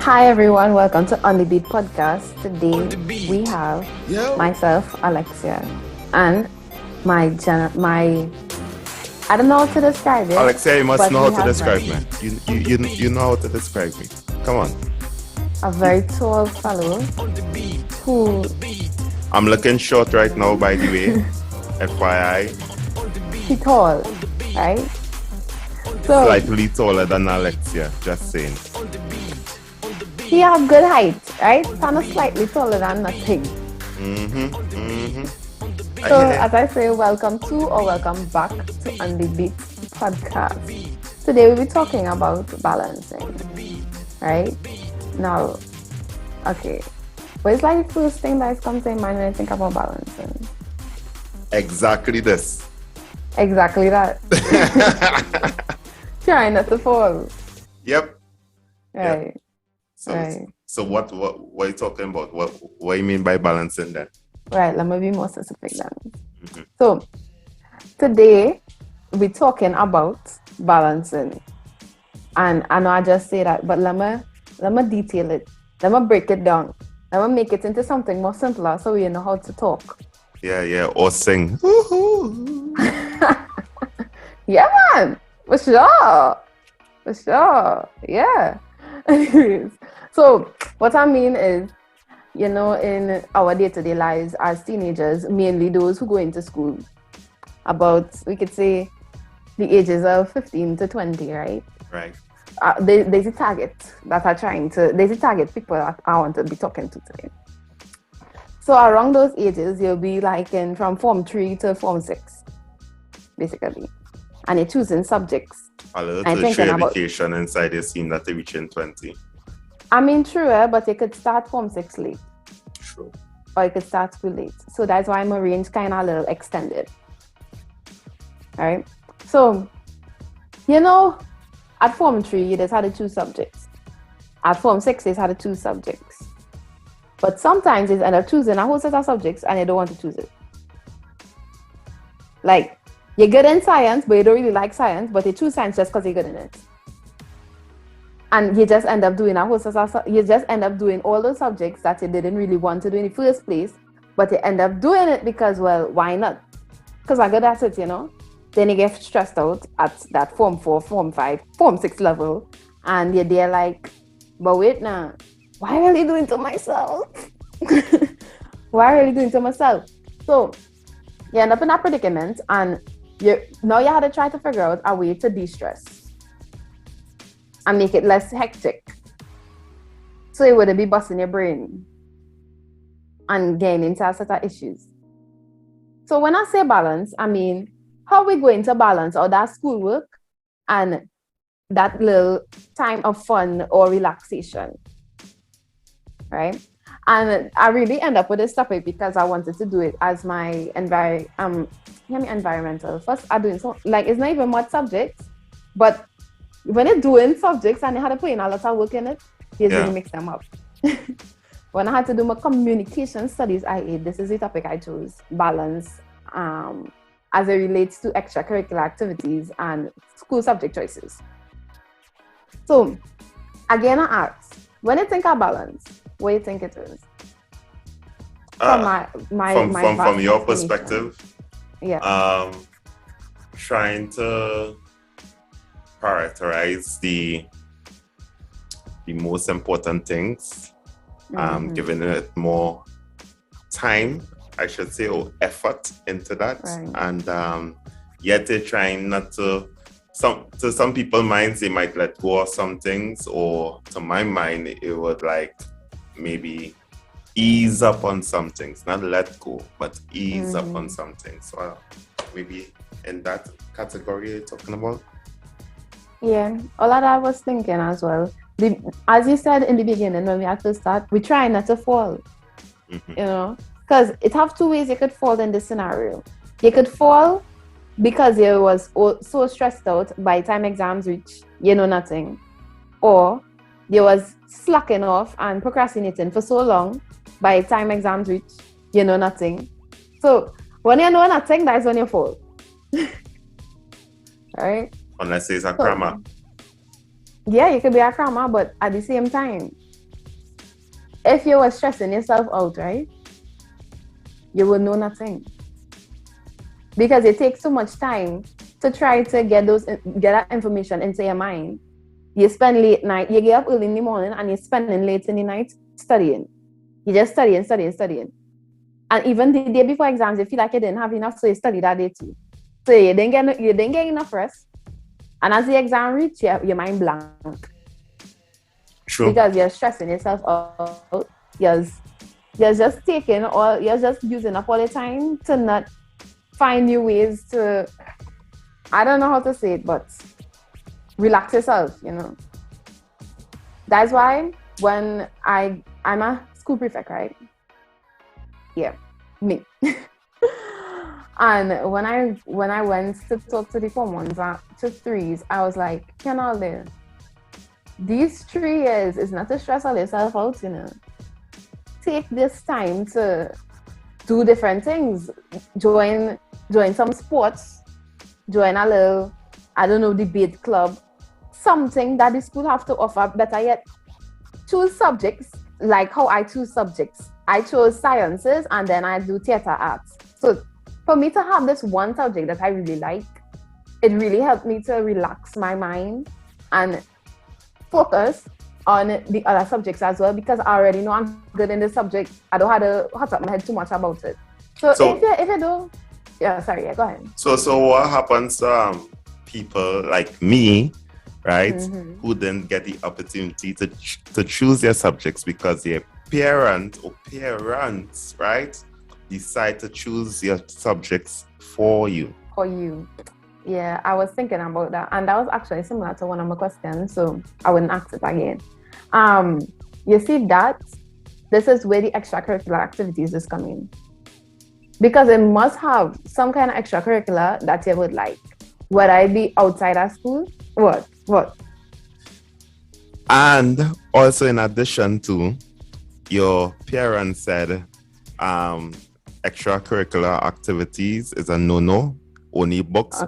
Hi everyone, welcome to On the Beat podcast. Today we have myself, Alexia, and my I don't know how to describe it. Alexia, you must but know we how to have describe me. You know how to describe me. Come on. a very tall fellow who I'm looking short right now, by the way. FYI. he tall, right? So Slightly taller than Alexia, just saying. he have good height, right? Kind of slightly taller than nothing. So as I say, welcome to or welcome back to On the Beat podcast. Today we'll be talking about balancing, right? Now, okay, what is like the first thing that comes to mind when I think about balancing? Exactly this. Exactly that. Trying not to fall. Yep. Right. So, right. So what are you talking about? What do you mean by balancing then? Right. Let me be more specific then. So today we're talking about balancing, and I know I just say that, but let me detail it. Let me break it down. Let me make it into something more simpler so we know how to talk. Yeah. Or sing. Yeah, man. For sure. Yeah. Anyways, so what I mean is, in our day-to-day lives as teenagers, mainly those who go into school, about, we could say, the ages of 15 to 20, right? Right. There's a target there's a target people that I want to be talking to today. So around those ages, you'll be like from Form 3 to Form 6, basically. And you're choosing subjects. A little tertiary education inside your scene that they reach in 20. I mean, true, but you could start Form 6 late. True. Or you could start school late. So that's why my range kind of a little extended. All right. So, at Form 3, you just had to choose subjects. At Form 6, you had to choose subjects. But sometimes you end up choosing a whole set of subjects and you don't want to choose it. Like, you're good in science, but you don't really like science, but you choose science just because you're good in it. And you just end up doing all those subjects that you didn't really want to do in the first place, but you end up doing it because, well, why not? Because I'm good at it, Then you get stressed out at that Form 4, Form 5, Form 6 level, and you're there like, but wait now, why are you doing to myself? Why are you doing to myself? So you end up in that predicament, and you have to try to figure out a way to de-stress and make it less hectic, so it wouldn't be busting your brain and getting into a set of issues. So when I say balance, I mean how we going to balance all that schoolwork and that little time of fun or relaxation, right? And I really end up with this topic because I wanted to do it as my environmental. First, I doing so it's not even much subjects, but when you're doing subjects and you had to put in a lot of work in it, you really mix them up. When I had to do my communication studies IA, this is the topic I chose: balance, as it relates to extracurricular activities and school subject choices. So, again, I ask, when you think of balance, what do you think it is? From your perspective, trying to prioritize the most important things, giving it more time, I should say, or effort into that, right. And yet they're trying not to. To some people's minds, they might let go of some things, or to my mind, it would like maybe ease up on some things, not let go, but ease up on some things. So maybe in that category you're talking about. Yeah, all of that I was thinking as well. As you said in the beginning, when we had to start, we try not to fall, because it have two ways you could fall in this scenario. You could fall because you was so stressed out by the time exams reach, nothing, or you was slacking off and procrastinating for so long by the time exams reach, nothing. So when you know nothing, that's when you fall. Right? Unless it's a crammer. Yeah, you could be a crammer, but at the same time, if you were stressing yourself out, right, you will know nothing. Because it takes so much time to try to get that information into your mind. You spend late night, you get up early in the morning and you're spending late in the night studying. You just studying. And even the day before exams, you feel like you didn't have enough, so you study that day too. So you didn't get enough rest. And as the exam reaches, your mind blank. True. Because you're stressing yourself out. You're just using up all the time to not find new ways to, I don't know how to say it, but relax yourself, you know. That's why when I'm a school prefect, right? Yeah, me. And when I went to talk to the Form 1s to 3s, I was like, Kenaldo, these 3 years is not to stress all yourself out, you know. Take this time to do different things. Join some sports. Join a little, I don't know, debate club. Something that the school have to offer. Better yet, choose subjects like how I choose subjects. I chose sciences and then I do theater arts. So for me to have this one subject that I really like, it really helped me to relax my mind and focus on the other subjects as well, because I already know I'm good in this subject. I don't have to hot up my head too much about it. So if you do, go ahead. So what happens to people like me, right, who didn't get the opportunity to choose their subjects because their parents, right, decide to choose your subjects for you? Yeah, I was thinking about that, and that was actually similar to one of my questions, so I wouldn't ask it again. You see that this is where the extracurricular activities is coming, because it must have some kind of extracurricular that you would like, whether it be outside of school. What? And also, in addition to, your parents said extracurricular activities is a no-no. Only books.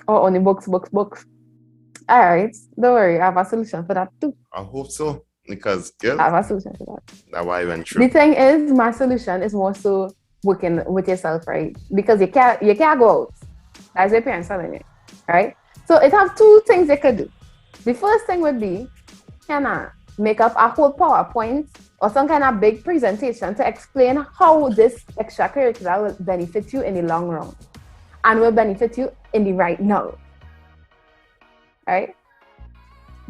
Oh, only books. All right, don't worry. I have a solution for that too. I hope so, because I have a solution for that. That's why I went through. The thing is, my solution is more so working with yourself, right? Because you can't go out. As your parents telling you, right? So it has 2 things you could do. The first thing would be, make up a whole PowerPoint or some kind of big presentation to explain how this extracurricular will benefit you in the long run and will benefit you in the right now, right?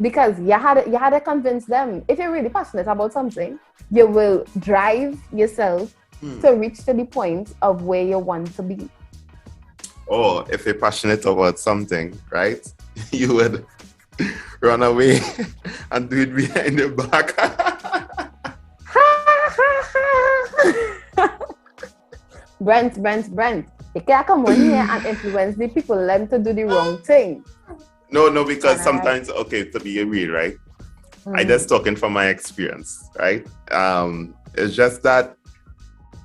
Because you had to convince them. If you're really passionate about something, you will drive yourself to reach to the point of where you want to be. Or if you're passionate about something, right, you would run away and do it behind the back. Brent. You can't come on here and influence the people them to do the wrong thing. No, because sometimes, to be real, right? I just talking from my experience, right? It's just that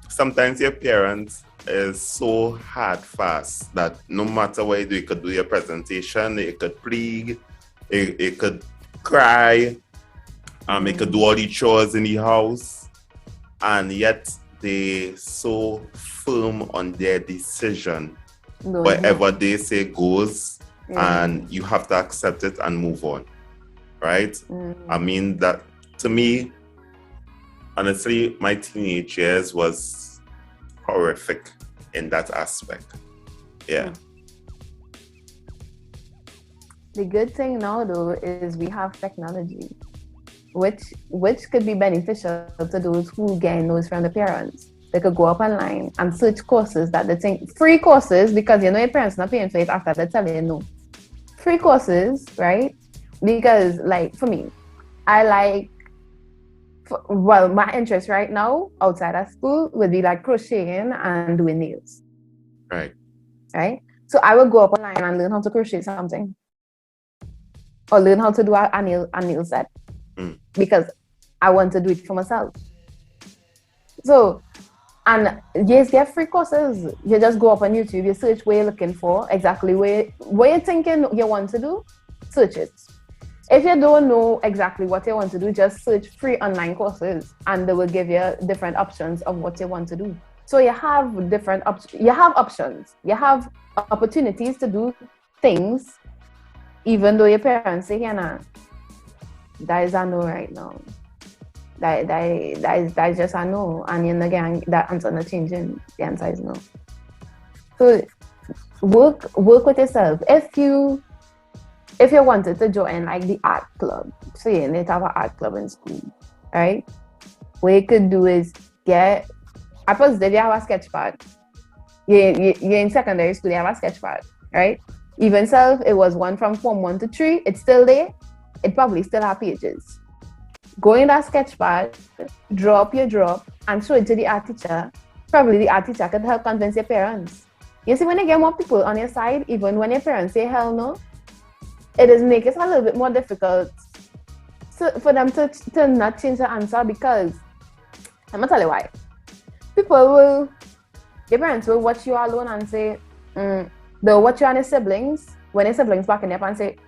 sometimes your parents is so hard fast that no matter what you do, you could do your presentation, you could plead, you could cry, you could do all the chores in the house, and yet they so firm on their decision. Whatever they say goes, and you have to accept it and move on, right? I mean, that to me, honestly, my teenage years was horrific in that aspect. Yeah. The good thing now, though, is we have technology, which could be beneficial to those who gain those from the parents. They could go up online and search courses that they think, free courses, because you know your parents not paying for it after they tell you no. Free courses, right? Because like for me, my interest right now outside of school would be like crocheting and doing nails. Right. So I would go up online and learn how to crochet something, or learn how to do a nail set, because I want to do it for myself. So, and yes, there are free courses. You just go up on YouTube, you search what you're looking for, exactly what you're thinking you want to do, search it. If you don't know exactly what you want to do, just search free online courses and they will give you different options of what you want to do. So you have different options. You have options. You have opportunities to do things, even though your parents say, yeah, nah, that is a no right now. That is just a no. And you know, again, that answer not changing. The answer is no. So work with yourself. If you wanted to join like the art club, say you need to have an art club in school, right? What you could do is get a positive, you have a sketch pad. You're in secondary school, you have a sketch pad, right? Even so, it was one from Form 1 to 3, it's still there. It probably still have pages. Go in that sketch pad, draw up your drop, and show it to the art teacher. Probably the art teacher could help convince your parents. You see, when you get more people on your side, even when your parents say hell no, it is make it a little bit more difficult for them to not change the answer, because I'm gonna tell you why. Your parents will watch you alone and say, they'll watch you and your siblings, when your siblings backing up and say,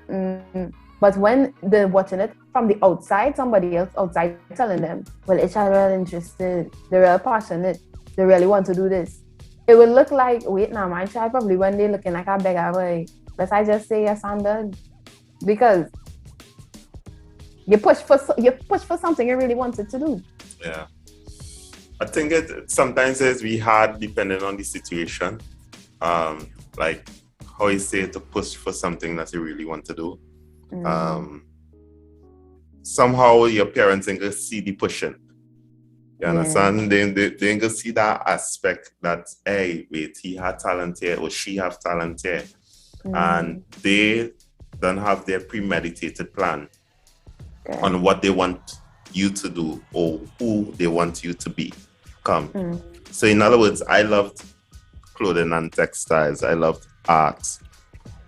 but when they're watching it from the outside, somebody else outside telling them, well, it's real interested, they're real passionate, they really want to do this. It will look like, wait, now my child probably one day looking like a beggar boy. Let's I just say yes and done. Because you push for something you really wanted to do. Yeah. I think it sometimes is we hard depending on the situation. Like how you say to push for something that you really want to do. Somehow your parents ain't gonna see the pushing. You understand? They ain't gonna see that aspect that, hey, wait, he had talent here or she have talent here. And they don't have their premeditated plan on what they want you to do or who they want you to become. So in other words, I loved clothing and textiles. I loved art.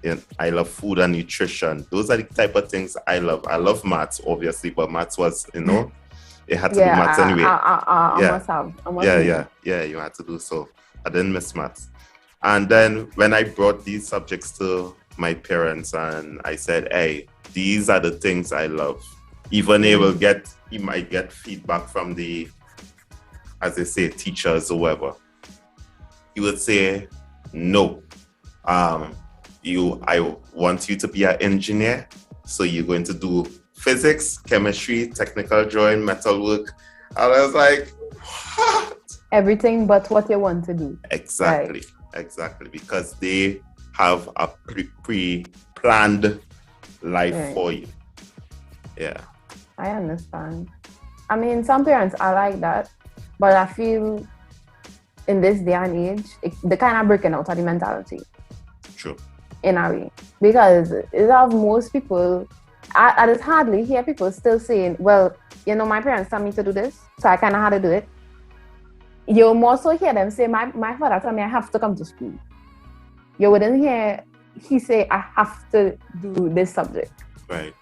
And I love food and nutrition. Those are the type of things I love. I love maths, obviously, but maths was, it had to be maths anyway. You had to do so. I didn't miss maths. And then when I brought these subjects to my parents and I said, hey, these are the things I love. Even he might get feedback from the, as they say, teachers or whoever. He would say, no, I want you to be an engineer. So you're going to do physics, chemistry, technical drawing, metalwork. And I was like, what? Everything but what you want to do. Exactly. Right. Exactly. Because they have a pre-planned life for you. Yeah. I understand. I mean, some parents are like that, but I feel in this day and age, they're kind of breaking out of the mentality. True. In a way. Because it have most people, I just hardly hear people still saying, well, my parents tell me to do this, so I kind of had to do it. You more so hear them say, my father told me I have to come to school. You wouldn't hear he say, I have to do this subject. Right.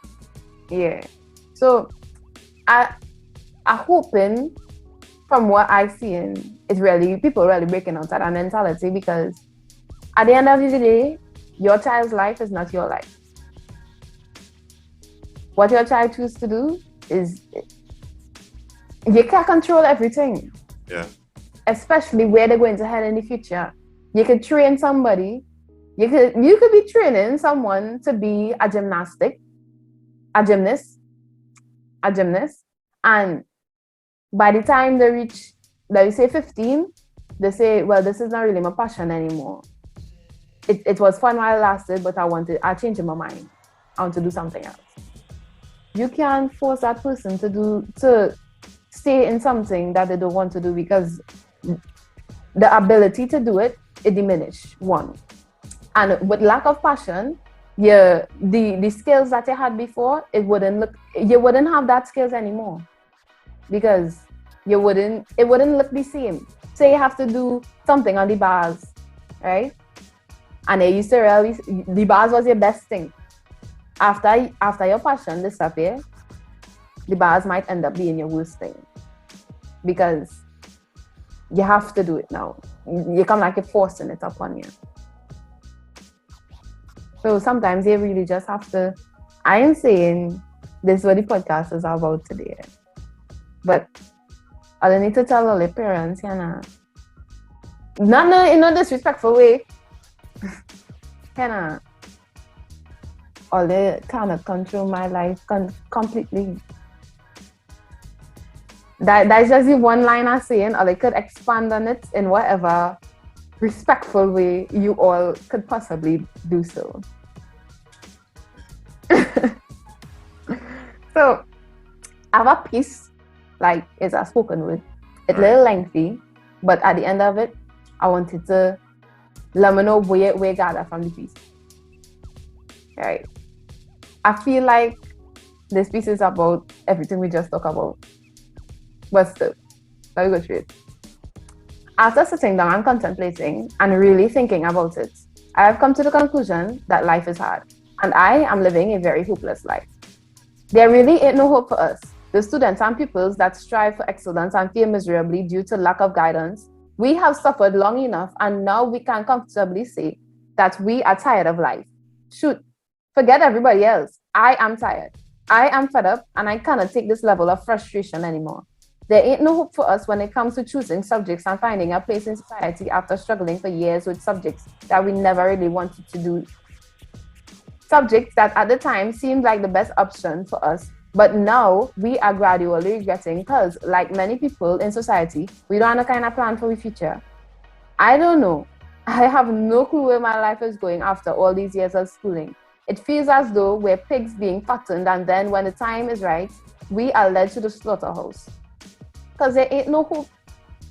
Yeah. So I hoping from what I've seen, it's really, people really breaking out of that mentality, because at the end of the day, your child's life is not your life. What your child chooses to do is, you can't control everything. Yeah. Especially where they're going to head in the future. You could train somebody. You could be training someone to be a gymnast, and by the time they reach, let me say 15, they say, well, this is not really my passion anymore. It was fun while it lasted, but I changed my mind. I want to do something else. You can't force that person to stay in something that they don't want to do, because the ability to do it diminished, one. And with lack of passion, the skills that you had before, you wouldn't have that skills anymore, because it wouldn't look the same. Say you have to do something on the bars, right? And they used to really, the bars was your best thing. After your passion disappear, the bars might end up being your worst thing, because you have to do it now. You come like you're forcing it upon you. So sometimes you really just have to I am saying this is what the podcast is about today. But I need to tell all the parents, not in a disrespectful way. All they cannot control my life completely. That's just the one line I'm saying, or they could expand on it in whatever respectful way you all could possibly do so. So I have a piece, like it's a spoken word. It's a little lengthy, but at the end of it, I wanted to let me know where you got that from the piece. Right. I feel like this piece is about everything we just talked about. But still, let me go through it. After sitting down and contemplating and really thinking about it, I have come to the conclusion that life is hard, and I am living a very hopeless life. There really ain't no hope for us, the students and pupils that strive for excellence and fail miserably due to lack of guidance. We have suffered long enough, and now we can comfortably say that we are tired of life. Shoot, forget everybody else. I am tired. I am fed up, and I cannot take this level of frustration anymore. There ain't no hope for us when it comes to choosing subjects and finding a place in society after struggling for years with subjects that we never really wanted to do. Subjects that at the time seemed like the best option for us, but now we are gradually regretting because, like many people in society, we don't have a kind of plan for the future. I don't know. I have no clue where my life is going after all these years of schooling. It feels as though we're pigs being fattened, and then when the time is right, we are led to the slaughterhouse. Because there ain't no hope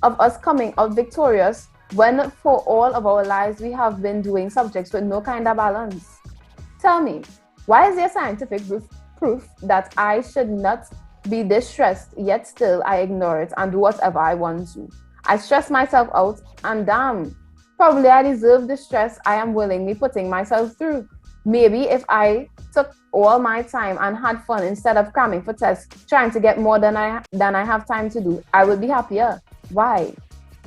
of us coming out victorious when for all of our lives we have been doing subjects with no kind of balance. Tell me, why is there scientific proof that I should not be this stressed, yet still I ignore it and do whatever I want to? I stress myself out, and damn, probably I deserve the stress I am willingly putting myself through. Maybe if I took all my time and had fun instead of cramming for tests, trying to get more than I have time to do, I would be happier. Why?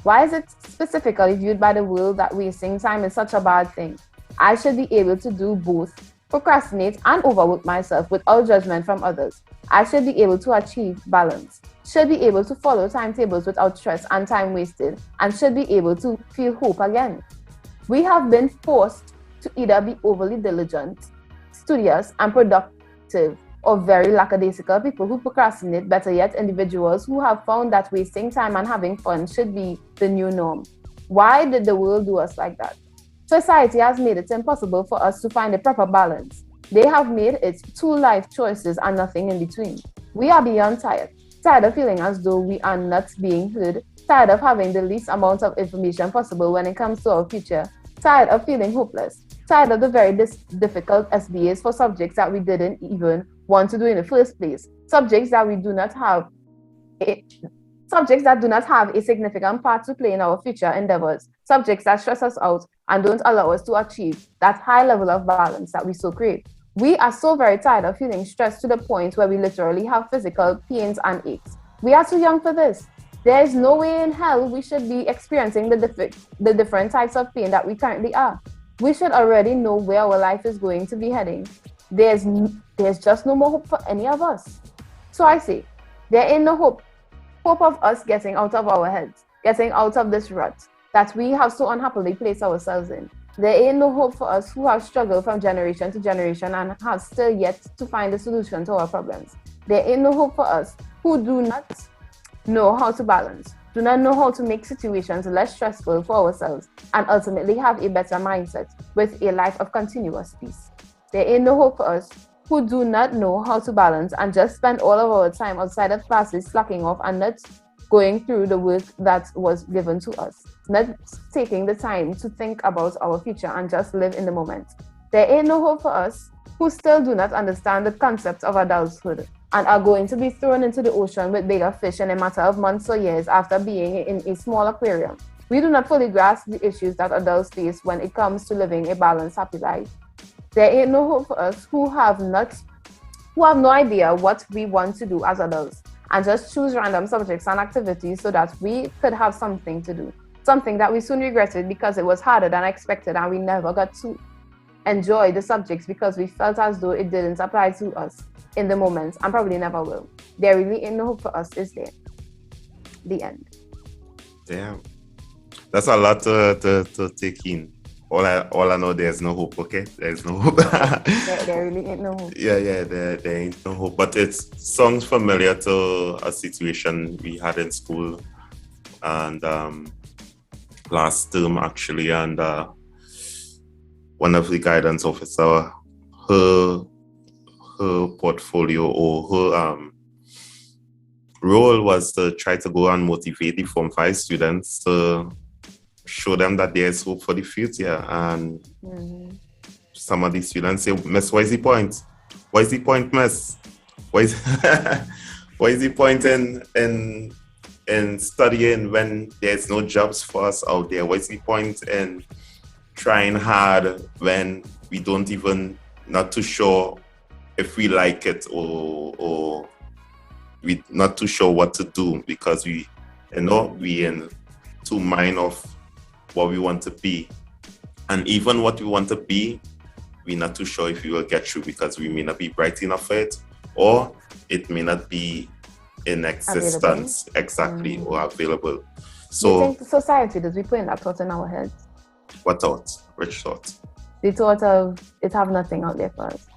Why is it specifically viewed by the world that wasting time is such a bad thing? I should be able to do both, procrastinate and overwork myself without judgment from others. I should be able to achieve balance, should be able to follow timetables without stress and time wasted, and should be able to feel hope again. We have been forced to either be overly diligent, studious, and productive, or very lackadaisical people who procrastinate, better yet, individuals who have found that wasting time and having fun should be the new norm. Why did the world do us like that? Society has made it impossible for us to find a proper balance. They have made it two life choices and nothing in between. We are beyond tired of feeling as though we are not being heard, tired of having the least amount of information possible when it comes to our future, tired of feeling hopeless, tired of the very difficult SBAs for subjects that we didn't even want to do in the first place, subjects that do not have a significant part to play in our future endeavors, subjects that stress us out and don't allow us to achieve that high level of balance that we so crave. We are so very tired of feeling stressed to the point where we literally have physical pains and aches. We are too young for this. There is no way in hell we should be experiencing the different types of pain that we currently are. We should already know where our life is going to be heading. There's just no more hope for any of us. So I say, there ain't no hope of us getting out of our heads, getting out of this rut that we have so unhappily placed ourselves in. There ain't no hope for us who have struggled from generation to generation and have still yet to find a solution to our problems. There ain't no hope for us who do not know how to balance, do not know how to make situations less stressful for ourselves, and ultimately have a better mindset with a life of continuous peace. There ain't no hope for us who do not know how to balance and just spend all of our time outside of classes slacking off and not going through the work that was given to us, not taking the time to think about our future and just live in the moment. There ain't no hope for us who still do not understand the concept of adulthood and are going to be thrown into the ocean with bigger fish in a matter of months or years after being in a small aquarium. We do not fully grasp the issues that adults face when it comes to living a balanced, happy life. There ain't no hope for us who have no idea what we want to do as adults and just choose random subjects and activities so that we could have something to do, something that we soon regretted because it was harder than expected and we never got to. enjoy the subjects because we felt as though it didn't apply to us in the moment and probably never will. There really ain't no hope for us, is there? The end. Damn. That's a lot to take in. All I know, there's no hope, okay? There's no hope. There really ain't no hope. Yeah, there ain't no hope. But it sounds familiar to a situation we had in school and last term actually, and one of the guidance officer, her portfolio or her role was to try to go and motivate the Form 5 students to show them that there's hope for the future. And some of the students say, Miss, what is the point? What is the point, Miss? What is, what is the point in studying when there's no jobs for us out there? What's the point in trying hard when we don't even, not too sure if we like it or we not too sure what to do because we in two mind of what we want to be, and even what we want to be, we're not too sure if we will get through because we may not be bright enough for it, or it may not be in existence exactly or available. So you think society, does we put in that thought in our heads? What thought? Which thought? The thought of it have nothing out there for us,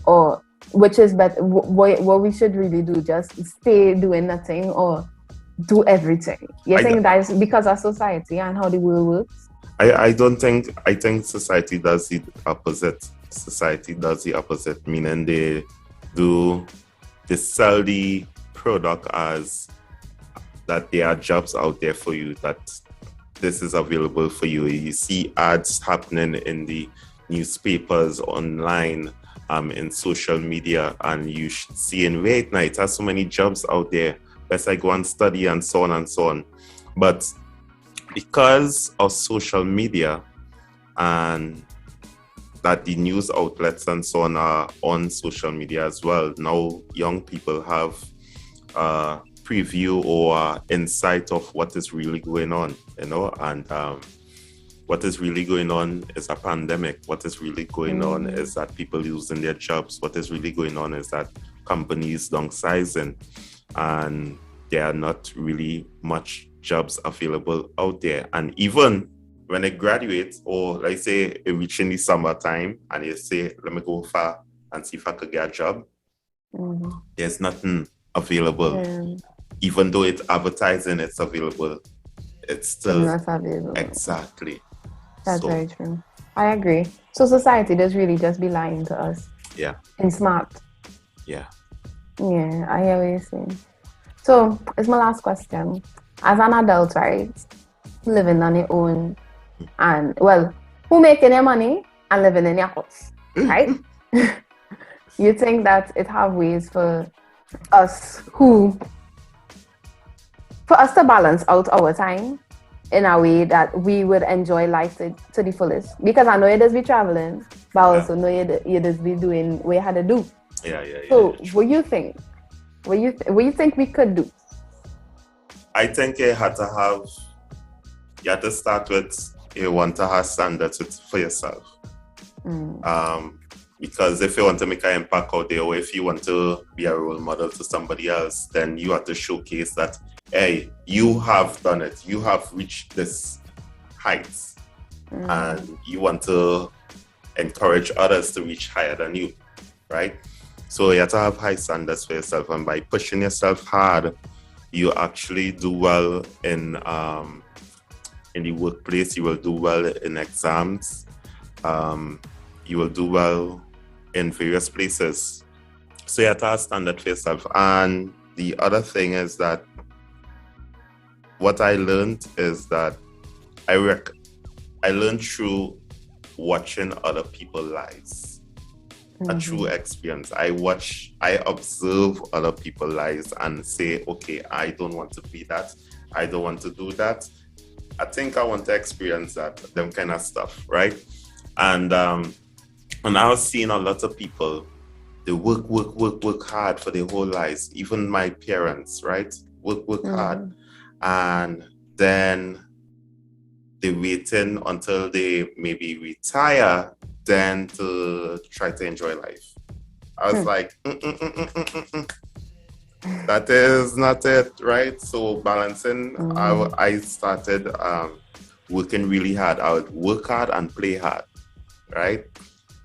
or which is better, what we should really do, just stay doing nothing or do everything. You think that is because of society and how the world works? I think society does the opposite. Society does the opposite, meaning they sell the product as that there are jobs out there for you, that this is available for you. You see ads happening in the newspapers, online, in social media, and you should see in wait now, it has so many jobs out there. Let's go and study and so on and so on. But because of social media and that the news outlets and so on are on social media as well, now young people have a preview or insight of what is really going on, and what is really going on is a pandemic. What is really going on is that people losing their jobs. What is really going on is that companies downsizing, and there are not really much jobs available out there. And even when they graduate, or like say it reaching the summertime, and you say, let me go far and see if I could get a job, there's nothing available. Even though it's advertising, it's available. It's still not available. Exactly. That's very true. I agree. So society does really just be lying to us. Yeah. And smart. Yeah. Yeah, I hear what you're saying. So it's my last question. As an adult, right, living on your own, and well, who making your money and living in your house, right? You think that it have ways for us to balance out our time in a way that we would enjoy life to the fullest? Because I know you just be traveling, but I also know you just be doing what you had to do. Yeah. So what do you think? What do you think we could do? I think you had to start with, you want to have standards for yourself. Because if you want to make an impact out there, or if you want to be a role model to somebody else, then you have to showcase that, hey, you have done it. You have reached this heights, and you want to encourage others to reach higher than you, right? So you have to have high standards for yourself, and by pushing yourself hard, you actually do well in the workplace. You will do well in exams. You will do well in various places. So you have to have standard for yourself. And the other thing is that what I learned is that I learned through watching other people's lives. A true experience. I observe other people's lives and say, okay, I don't want to be that. I don't want to do that. I think I want to experience them kind of stuff, right? And I was seeing a lot of people, they work hard for their whole lives. Even my parents, right? Work hard. And then they waiting until they maybe retire then to try to enjoy life. I was like, that is not it, right? So balancing, I started working really hard. I would work hard and play hard, right?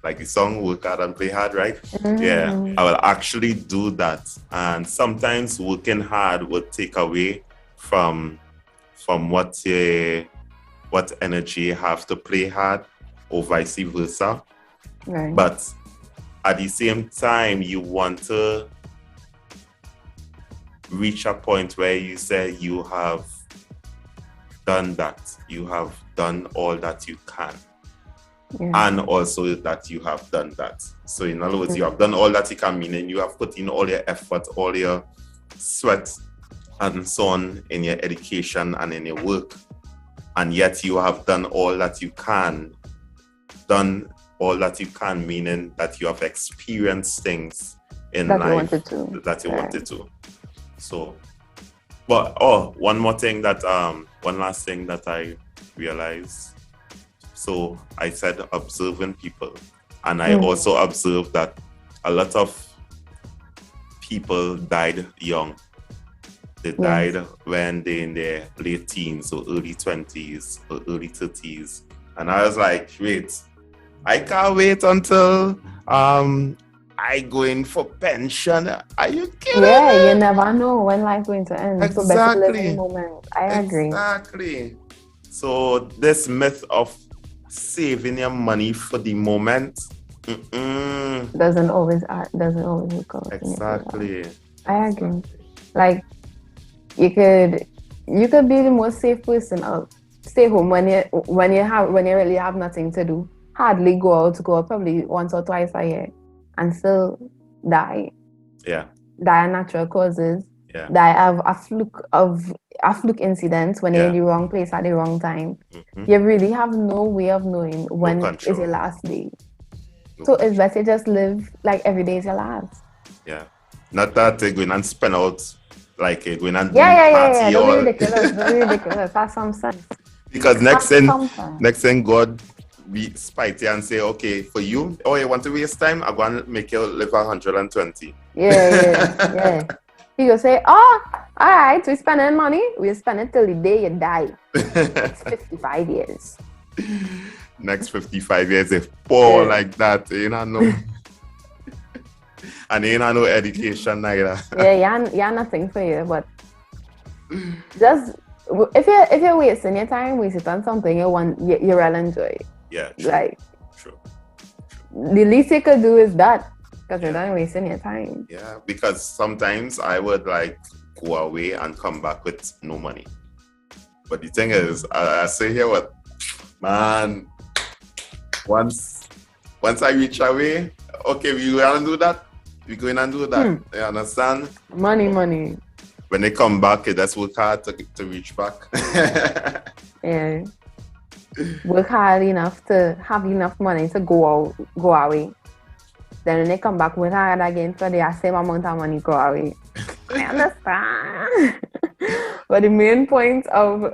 Like the song, work hard and play hard, right? Yeah, I will actually do that. And sometimes working hard would take away from what energy you have to play hard, or vice versa. Right. But at the same time, you want to reach a point where you say you have done that. You have done all that you can. Yeah. And also that you have done that. So in other words, you have done all that you can, meaning you have put in all your effort, all your sweat and so on in your education and in your work. And yet you have done all that you can. Done all that you can, meaning that you have experienced things in that life that you wanted to. So, but one last thing that I realized. So I said observing people, and I also observed that a lot of people died young. They died when they're in their late teens or early 20s or early 30s. And I was like, wait, I can't wait until I go in for pension. Are you kidding? Yeah, you never know when life's going to end. Exactly. So better live in the moment. I agree. Exactly. So this myth of saving your money for the moment doesn't always work out. Exactly. I agree. Like you could be the most safe person out. Stay home when you really have nothing to do. Hardly go out probably once or twice a year and still die. Yeah. Die of natural causes. Yeah. Die of a fluke incidents when you're in the wrong place at the wrong time. You really have no way of knowing when is your last day. So it's better just live like every day is your last. Yeah. Not that they're going and spend out like going and yeah. Don't be ridiculous. That's some sense. Because next thing God be spitey and say, okay, for you, you want to waste time? I'm going to make you live 120. Yeah. He go say, all right, we spending money. We spend it till the day you die. It's 55 years. Next 55 years, if poor like that, you know. And you know education neither. Yeah, nothing for you, but just if you're wasting your time, waste it on something you really enjoy. Yeah. True. The least you could do is that. Because you're not wasting your time. Yeah, because sometimes I would like go away and come back with no money. But the thing is, I say here what, man, once I reach away, okay, we going to do that. We going and do that. You understand? Money. When they come back, that's work hard to reach back. Yeah. Work hard enough to have enough money to go away. Then when they come back, work hard again for the same amount of money go away. I understand. But the main point of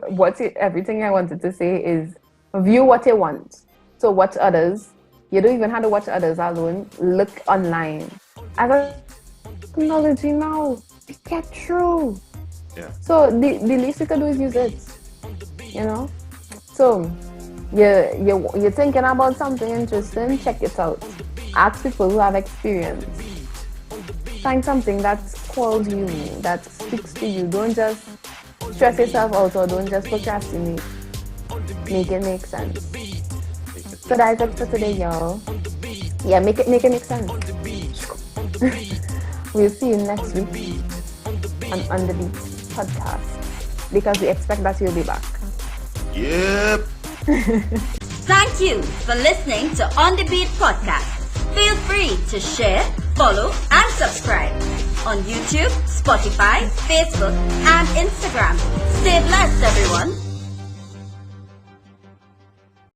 everything I wanted to say is view what you want. So watch others. You don't even have to watch others alone. Look online. As a technology now, it get through. Yeah. So the least you can do is use it. You know? So you're thinking about something interesting, check it out. Ask people who have experience. Find something that calls you, that speaks to you. Don't just stress yourself out or don't just procrastinate. Make it make sense. So that's it for today, y'all. Yeah, make it make sense. We'll see you next week on the Beat podcast because we expect that you'll be back. Yep. Thank you for listening to On The Beat podcast. Feel free to share, follow, and subscribe on YouTube, Spotify, Facebook, and Instagram. Stay blessed, everyone.